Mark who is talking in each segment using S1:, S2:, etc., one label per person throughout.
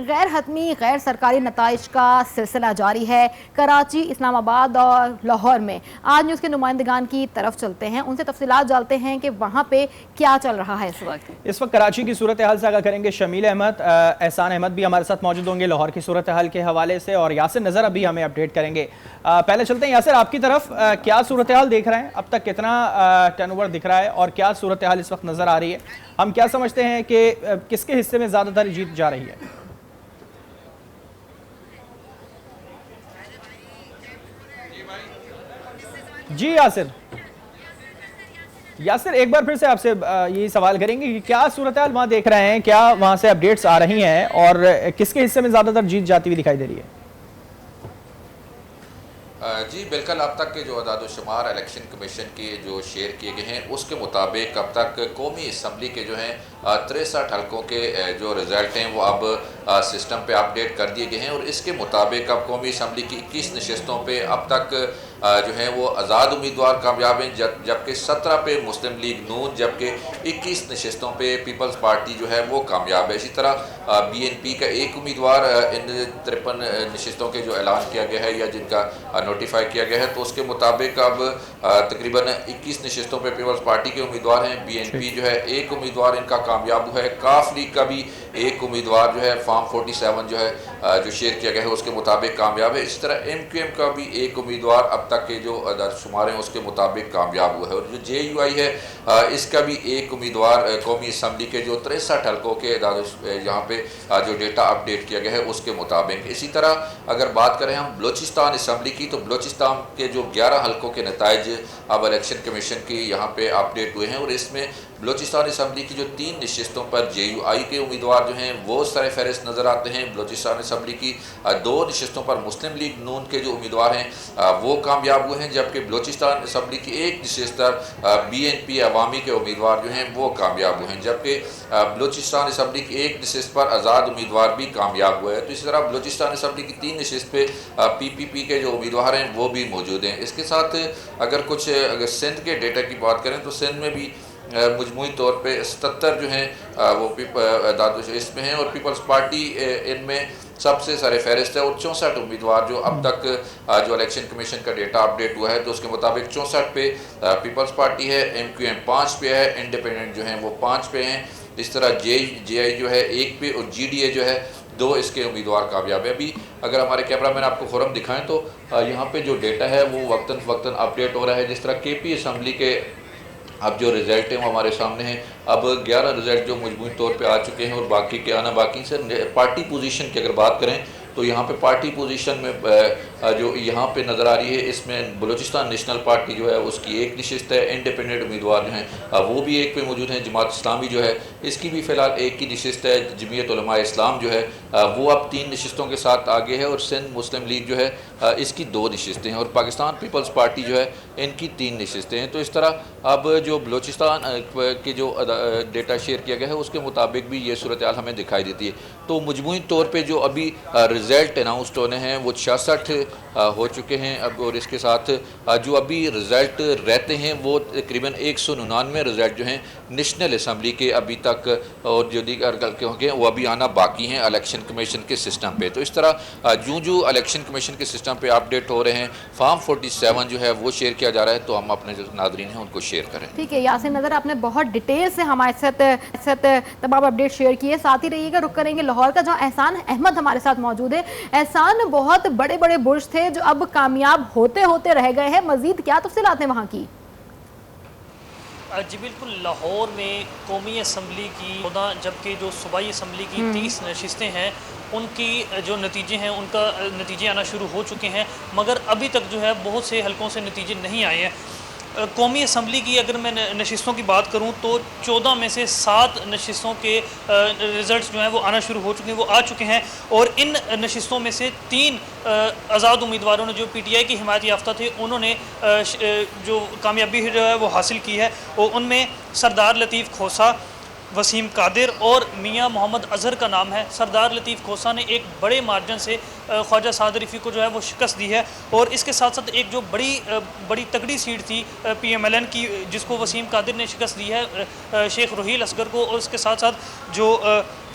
S1: गैर हतमी गैर सरकारी नताइज का सिलसिला जारी है। कराची, इस्लामाबाद और लाहौर में आज न्यूज़ के नुमाइंदगान की तरफ चलते हैं, उनसे तफसीलात जानते हैं कि वहाँ पे क्या चल रहा है
S2: इस वक्त कराची की सूरत हाल से आगाह करेंगे शमील अहमद। एहसान अहमद भी हमारे साथ मौजूद होंगे लाहौर की सूरत हाल के हवाले से, और यासिर नज़र अभी हमें अपडेट करेंगे। पहले चलते हैं यासिर, आपकी तरफ क्या सूरत हाल देख रहे हैं, अब तक कितना टर्नओवर दिख रहा है और क्या सूरत हाल इस वक्त नज़र आ रही है? हम क्या समझते हैं कि किसके हिस्से में ज़्यादातर जीत जा रही है? जी यासिर, एक बार फिर से आपसे यही सवाल करेंगे कि क्या सूरत हाल वहाँ देख रहे हैं, क्या वहाँ से अपडेट्स आ रही हैं और किसके हिस्से में ज़्यादातर जीत जाती हुई दिखाई दे रही है?
S3: जी बिल्कुल, अब तक के जो अदाद-ओ-शुमार इलेक्शन कमीशन के जो शेयर किए गए हैं उसके मुताबिक अब तक कौमी असम्बली के जो हैं 63 हल्कों के जो रिज़ल्ट हैं वो अब सिस्टम पे अपडेट कर दिए गए हैं, और इसके मुताबिक अब कौमी असम्बली की 21 नशस्तों पे अब तक जो है वो आज़ाद उम्मीदवार कामयाब हैं, जबकि 17 पे मुस्लिम लीग नून, जबकि 21 नशस्तों पे पीपल्स पार्टी जो है वो कामयाब है। इसी तरह BNP का एक उम्मीदवार इन 53 नशस्तों के जो ऐलान किया गया है या जिनका नोटिफाई किया गया है, तो उसके मुताबिक अब तकरीबन 21 नशस्तों पे पीपल्स पार्टी के उम्मीदवार हैं। BNP जो है एक उम्मीदवार इनका कामयाब हुआ है। काफ लीग का भी एक उम्मीदवार जो है फॉर्म 47 जो है जो शेयर किया गया है उसके मुताबिक कामयाब है। इसी तरह MQM का भी एक उम्मीदवार अब तक के जो शुमार हैं उसके मुताबिक कामयाब हुआ है, और जो JUI है इसका भी एक उम्मीदवार कौमी असम्बली के जो 63 हल्कों के यहाँ पे जो डेटा अपडेट किया गया है उसके मुताबिक। इसी तरह अगर बात करें हम बलोचिस्तान असम्बली की, तो बलोचिस्तान के जो 11 हल्कों के नताइज अब इलेक्शन कमीशन की यहाँ पे अपडेट हुए हैं, और इसमें बलोचिस्तान असम्बली की जो 3 नशस्तों पर JUI के उम्मीदवार जो हैं वो सर-ए-फ़हरिस्त नज़र आते हैं। बलोचिस्तान असम्बली की 2 नशस्तों पर मुस्लिम लीग नून के जो उम्मीदवार हैं वो कामयाब हुए हैं, जबकि बलोचिस्तान असम्बली की एक नशस्त पर BNP अवामी के उम्मीदवार जो हैं वो कामयाब हुए हैं, जबकि बलोचिस्तान असम्बली की एक नशस्त पर आज़ाद उम्मीदवार भी कामयाब हुए हैं। तो इसी तरह बलोचिस्तान असम्बली की 3 नशस्त पे PPP के जो उम्मीदवार हैं वो भी मौजूद हैं। इसके साथ अगर सिंध के डेटा की बात करें तो सिंध में भी मजमूई तौर पे 77 जो हैं वो इसमें हैं, और पीपल्स पार्टी इनमें सबसे सारे फहरिस्त है, और 64 उम्मीदवार जो अब तक जो इलेक्शन कमीशन का डेटा अपडेट हुआ है तो उसके मुताबिक 64 पे पीपल्स पार्टी है, MQM 5 पे है, इंडिपेंडेंट जो हैं वो 5 पे हैं। इस तरह JI जो है 1 पे, और GDA जो है 2 इसके उम्मीदवार कामयाब है। अभी अगर हमारे कैमरामैन आपको खुरम दिखाएं तो यहाँ पे जो डेटा है वो वक्तन फ़वक्तन अपडेट हो रहा है। जिस तरह KP असम्बली के अब जो रिज़ल्ट हैं वो हमारे सामने हैं। अब 11 रिज़ल्ट जो मजमूई तौर पे आ चुके हैं और बाकी के आना बाकी से। पार्टी पोजीशन की अगर बात करें तो यहाँ पे पार्टी पोजीशन में जो यहाँ पे नज़र आ रही है इसमें बलूचिस्तान नेशनल पार्टी जो है उसकी एक नशस्त है, इंडिपेंडेंट उम्मीदवार जो हैं वो भी एक पे मौजूद हैं, जमात इस्लामी जो है इसकी भी फ़िलहाल एक की नशस्त है, जमीयत उलमा इस्लाम जो है वो अब 3 नशस्तों के साथ आगे है, और सिंध मुस्लिम लीग जो है इसकी 2 नशस्तें हैं, और पाकिस्तान पीपल्स पार्टी जो है इनकी 3 नशस्तें हैं। तो इस तरह अब जो बलूचिस्तान के जो डेटा शेयर किया गया है उसके मुताबिक भी ये सूरत हाल हमें दिखाई देती है। तो मजमूई तौर पर जो अभी रिज़ल्ट अनाउंसड होने हैं वो 66 हो चुके हैं अब, और इसके साथ जो अभी रिज़ल्ट रहते हैं वो तकरीबन 199 रिज़ल्ट जो हैं नेशनल असम्बली के अभी तक, और जो दीगर होंगे वो अभी आना बाकी हैं इलेक्शन कमीशन के सिस्टम पे। तो इस तरह जो इलेक्शन कमीशन के सिस्टम पे अपडेट हो रहे हैं, फॉर्म 47 जो है वो शेयर किया जा रहा है, तो हम अपने जो नादरीन हैं उनको शेयर करें।
S1: ठीक है यासिर नज़र, आपने बहुत डिटेल से हमारे साथ तमाम अपडेट शेयर किए। साथ ही रहिएगा, रुक करेंगे लाहौर का, जहाँ एहसान अहमद हमारे साथ मौजूद है। एहसान, बहुत बड़े बड़े बुर्ज थे जो अब कामयाब होते होते रह गए हैं, मजीद क्या तफसीलात हैं वहाँ की?
S4: जी बिल्कुल, लाहौर में कौमी असम्बली की 14 जबकि जो सूबाई असम्बली की 30 नशिस्तें हैं उनकी जो नतीजे हैं उनका नतीजे आना शुरू हो चुके हैं, मगर अभी तक जो है बहुत से हलकों से नतीजे नहीं आए हैं। कौमी असम्बली की अगर मैं नशिस्तों की बात करूं तो 14 में से 7 नशिस्तों के रिज़ल्ट जो हैं वो आना शुरू हो चुके हैं, वो आ चुके हैं, और इन नशिस्तों में से 3 आज़ाद उम्मीदवारों ने जो PTI की हिमायत याफ्ता थे उन्होंने जो कामयाबी जो है वो हासिल की है, और उनमें सरदार लतीफ़ खोसा, वसीम कादिर और मियां मोहम्मद अजहर का नाम है। सरदार लतीफ़ खोसा ने एक बड़े मार्जिन से ख्वाजा साद रिफ़ी को जो है वो शिकस्त दी है, और इसके साथ साथ एक जो बड़ी तगड़ी सीट थी PMLN की जिसको वसीम कादिर ने शिकस्त दी है शेख रोहील असगर को, और इसके साथ साथ जो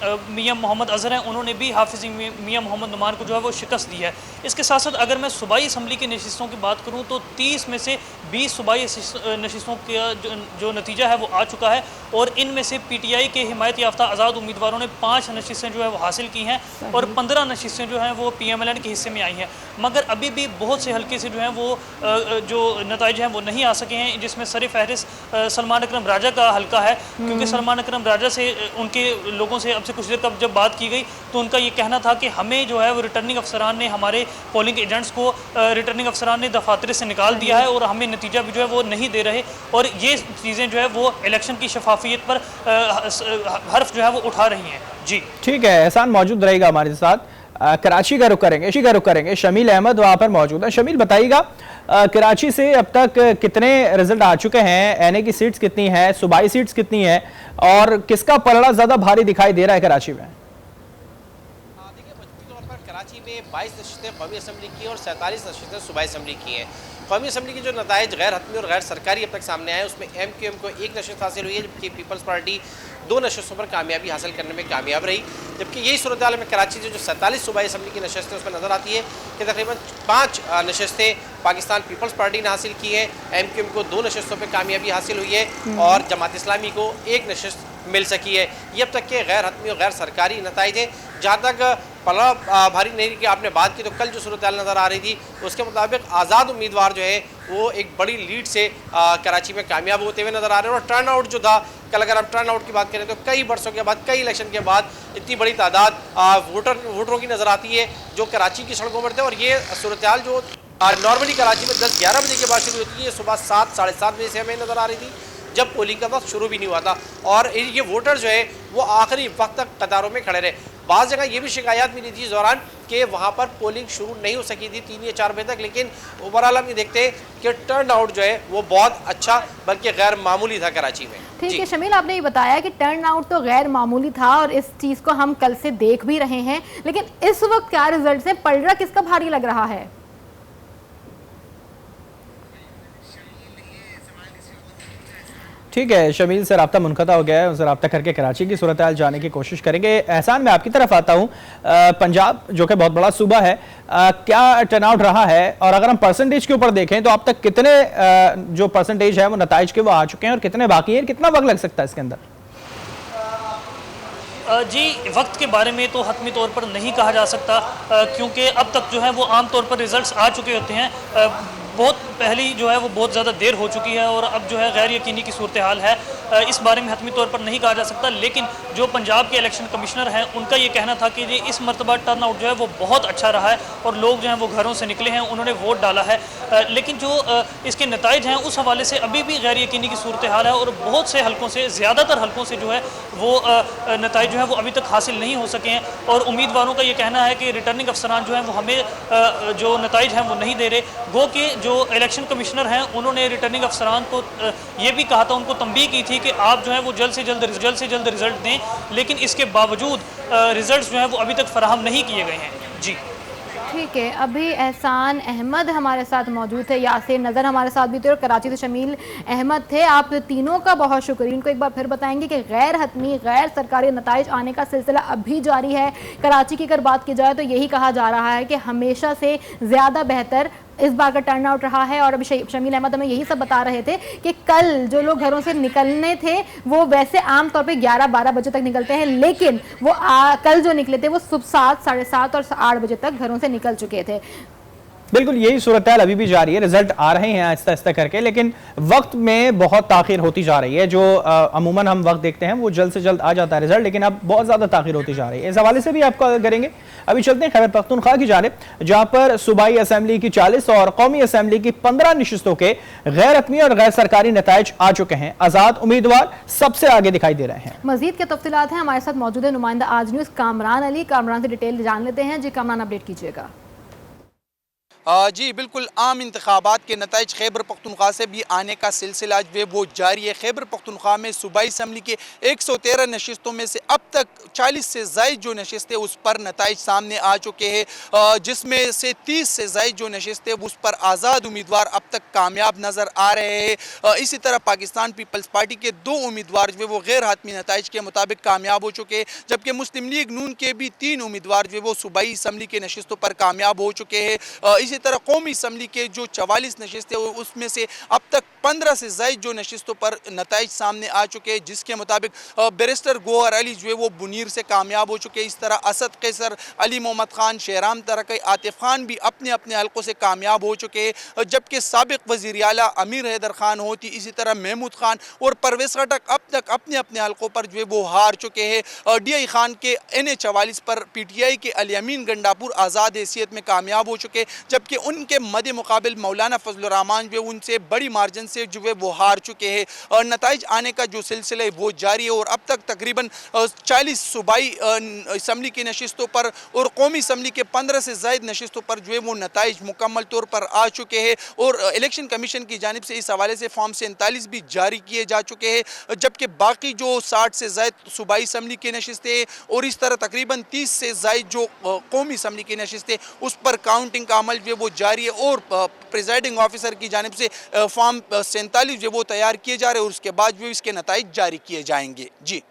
S4: मियां मोहम्मद अजहर हैं, उन्होंने भी हाफिज मियां मोहम्मद नुमान को जो है वो शिकस्त दी है। इसके साथ साथ अगर मैं सूबाई असम्बली की नशिस्तों की बात करूँ तो 30 में से 20 सूबाई नशिस्तों का जो नतीजा है वो आ चुका है, और इनमें से PTI के हिमायत याफ्ता आज़ाद उम्मीदवारों ने 5 नशिस्तें जो है वो हासिल की हैं और 15 नशिस्तें जो हैं वो PMLN के हिस्से में आई हैं। मगर अभी भी बहुत से हल्के से जो हैं वो जो नताइज हैं वो नहीं आ सके हैं, जिसमें सर फहरिस्त सलमान अकरम राजा का हल्का है, क्योंकि सलमान अकरम राजा से उनके लोगों से अब से कुछ देर कब जब बात की गई तो उनका ये कहना था कि हमें जो है वो रिटर्निंग अफसरान ने, हमारे पोलिंग एजेंट्स को रिटर्निंग अफसरान ने दफातर से निकाल दिया है और हमें नतीजा भी जो है वो नहीं दे रहे, और ये चीज़ें जो है वो इलेक्शन की शफाफियत पर हर्फ जो है वो उठा रही हैं। जी
S2: ठीक है, एहसान मौजूद रहेगा हमारे साथ। कराची का रुख करेंगे। शमील अहमद वहाँ पर मौजूद है। शमील, बताइएगा कराची से अब तक कितने रिजल्ट आ चुके हैं, NA की सीट्स कितनी है, सूबाई सीट्स कितनी है, और किसका पलड़ा ज्यादा भारी दिखाई दे रहा है कराची में?
S5: देखिए, मजबूती तौर पर कराची में 22 नशिस्तें कौमी असम्बली की और 47 नशिस्तें सूबाई असम्बली की हैं। कौमी असम्बली के जो नताइज गैर हतमी और गैर सरकारी अब तक सामने आए, उसमें MQM को 1 नशिस्त हासिल हुई है, जबकि पीपल्स पार्टी 2 नशिस्तों पर कामयाबी हासिल करने में कामयाब रही। जबकि यही सूरत हाल में कराची से जो 47 सूबाई असम्बली की नशिस्तें उसमें नज़र आती है कि तकरीबन 5 नशिस्तें पाकिस्तान पीपल्स पार्टी ने हासिल की है, MQM को 2 नशिस्तों पर कामयाबी हासिल हुई है और जमात इस्लामी को 1 नशिस्त मिल सकी है। ये अब तक के गैर हतमी और गैर सरकारी नताइज हैं। जहाँ तक पलड़ा भारी नहीं की आपने बात की, तो कल जो सूरत हाल नज़र आ रही थी उसके मुताबिक आज़ाद उम्मीदवार जो है वो एक बड़ी लीड से कराची में कामयाब होते हुए नज़र आ रहे हैं। और टर्न आउट जो था कल, अगर हम टर्न आउट की बात करें तो कई बरसों के बाद, कई इलेक्शन के बाद इतनी बड़ी तादाद वोटरों की नज़र आती है जो कराची की सड़कों पर थे। और ये सूरत हाल जो नॉर्मली कराची में 10-11 बजे के बाद शुरू होती है, सुबह 7 साढ़े 7 बजे से हमें नज़र आ रही थी, जब पोलिंग का वक्त शुरू भी नहीं हुआ था। और ये वोटर जो है वो आखिरी वक्त तक कतारों में खड़े रहे। बाज़ जगह ये भी शिकायत मिली थी इस दौरान कि वहाँ पर पोलिंग शुरू नहीं हो सकी थी 3 या 4 बजे तक, लेकिन ओवरऑल हम ये देखते हैं कि टर्न आउट जो है वो बहुत अच्छा बल्कि गैर मामूली था कराची में।
S1: ठीक है शमील, आपने ये बताया कि टर्न आउट तो गैर मामूली था और इस चीज़ को हम कल से देख भी रहे हैं, लेकिन इस वक्त क्या रिजल्ट से पलड़ा किसका भारी लग रहा है?
S2: ठीक है, शमील से रब्ता मुनक़ता हो गया है, उनसे रब्ता करके कराची की सूरत हाल जाने की कोशिश करेंगे। एहसान, मैं आपकी तरफ आता हूँ। पंजाब जो कि बहुत बड़ा सूबा है, क्या टर्नआउट रहा है, और अगर हम परसेंटेज के ऊपर देखें तो अब तक कितने जो परसेंटेज है वो नताइज के वो आ चुके हैं और कितने बाकी हैं, कितना वक्त लग सकता है इसके अंदर?
S4: जी, वक्त के बारे में तो हतमी तौर पर नहीं कहा जा सकता, क्योंकि अब तक जो है वो आम तौर पर रिजल्ट्स आ चुके होते हैं। बहुत पहली जो है वो बहुत ज़्यादा देर हो चुकी है और अब जो है गैर यकीनी की सूरत हाल है, इस बारे में हतमी तौर पर नहीं कहा जा सकता। लेकिन जो पंजाब के इलेक्शन कमिश्नर हैं उनका ये कहना था कि ये इस मरतबा टर्न आउट जो है वो बहुत अच्छा रहा है और लोग जो हैं वो घरों से निकले हैं, उन्होंने वोट डाला है। लेकिन जो इसके नताइज हैं उस हवाले से अभी भी गैर यकीनी की सूरत हाल है और बहुत से हलकों से, ज़्यादातर हलकों से जो है वो नताइज जो है वो अभी तक हासिल नहीं हो सके हैं। और उम्मीदवारों का ये कहना है कि रिटर्निंग अफसरान जो हैं वो हमें जो नताइज हैं वो नहीं दे रहे। गो कि जो इलेक्शन कमिश्नर हैं उन्होंने रिटर्निंग अफसरान को ये भी कहा था, उनको तंबीह की थी कि आप जो है वो जल्द से जल्द रिजल्ट दें, लेकिन इसके बावजूद रिजल्ट्स जो हैं वो अभी तक फराहम नहीं किए गए हैं। जी
S1: ठीक है, अभी एहसान अहमद हमारे साथ मौजूद थे, यासिर नज़र हमारे साथ भी थे और कराची से शमील अहमद थे। आप तीनों का बहुत शुक्रिया। इनको एक बार फिर बताएंगे कि गैर हतमी गैर सरकारी नताइज आने का सिलसिला अब भी जारी है। कराची की अगर बात की जाए तो यही कहा जा रहा है कि हमेशा से ज़्यादा बेहतर इस बार का टर्न आउट रहा है। और अभी शमील अहमद हमें यही सब बता रहे थे कि कल जो लोग घरों से निकलने थे वो वैसे आमतौर पे 11-12 बजे तक निकलते हैं, लेकिन वो कल जो निकले थे वो सुबह 7, साढ़े 7 और 8 बजे तक घरों से निकल चुके थे।
S2: बिल्कुल यही सूरत हाल अभी भी जारी है, रिजल्ट आ रहे हैं आहिस्ता आहिस्ता करके, लेकिन वक्त में बहुत ताखिर होती जा रही है। जो अमूमन हम वक्त देखते हैं वो जल्द से जल्द आ जाता है रिजल्ट, लेकिन अब बहुत ज़्यादा ताखिर होती जा रही है। इस हवाले से भी आपको करेंगे। अभी चलते हैं खैबर पख्तूनख्वा की जानिब, जहाँ पर सूबाई असम्बली की 40 और कौमी असम्बली की 15 नशिस्तों के गैर हतमी और गैर सरकारी नताइज आ चुके हैं। आज़ाद उम्मीदवार सबसे आगे दिखाई दे रहे हैं।
S1: मजीद के तफसीलात हैं, हमारे साथ मौजूद है नुमाइंदा आज न्यूज़ कामरान अली। कामरान से डिटेल जान लेते हैं। जी कामरान, अपडेट कीजिएगा।
S6: जी बिल्कुल, आम इंतखाबात के नताइज खैबर पख्तूनख्वा से भी आने का सिलसिला जो है वो जारी है। खैबर पख्तूनख्वा में सूबाई असम्बली के 113 नशिस्तों में से अब तक 40 से ज़ायद जो नशिस्तें उस पर नताइज सामने आ चुके हैं, जिसमें से 30 से ज़ायद जो नशिस्तें उस पर आज़ाद उम्मीदवार अब तक कामयाब नज़र आ रहे हैं। इसी तरह पाकिस्तान पीपल्स पार्टी के 2 उम्मीदवार जो है वो गैर हातमी नताइज के मुताबिक कामयाब हो चुके हैं, जबकि मुस्लिम लीग नून के भी 3 उम्मीदवार जो है वो सूबाई असम्बली के नशिस्तों पर कामयाब हो चुके हैं। इसी तरह कौमी असम्बली के जो 44 नशिस्तें उसमें से अब तक 15 से ज़ायद जो नशिस्तों पर नताइज सामने आ चुके हैं, जिसके मुताबिक बैरिस्टर गौहर अली जो है वो बुनीर से कामयाब हो चुके हैं। इस तरह असद कैसर, अली मोहम्मद खान, शहराम तरक़ई, आतिफ खान भी अपने अपने हल्कों से कामयाब हो चुके हैं, जबकि साबिक वज़ीर आला अमीर हैदर खान होती, इसी तरह महमूद खान और परवेज़ खटक अब तक अपने अपने हल्कों पर जो है वो हार चुके हैं। DI खान के NA 44 पर PTI के अली अमीन गंडापुर आज़ाद हैसियत में कामयाब हो चुके, जबकि उनके मद्दे मुकाबिल मौलाना फजल रहमान जो उनसे बड़ी मार्जिन से जो है वो हार चुके हैं। और नताइज आने का जो सिलसिला है वो जारी है और अब तक तकरीबन 40 सूबाई असम्बली की नशिस्तों पर और कौमी असम्बली के 15 से ज़ायद नशिस्तों पर जो है वो नताइज मुकम्मल तौर पर आ चुके हैं और इलेक्शन कमीशन की जानिब से इस हवाले से फॉर्म 47 भी जारी किए जा चुके हैं, जबकि बाकी जो 60 से ज़ायद सूबाई असम्बली की नशिस्तें और इस तरह तकरीबन 30 से ज़ायद जो कौमी असम्बली की नशिस्तें उस पर काउंटिंग का अमल जो है वो जारी है और प्रिजाइडिंग ऑफिसर की जानिब से फॉर्म 47 जो वो तैयार किए जा रहे हैं और उसके बाद जो इसके नताइज जारी किए जाएंगे। जी।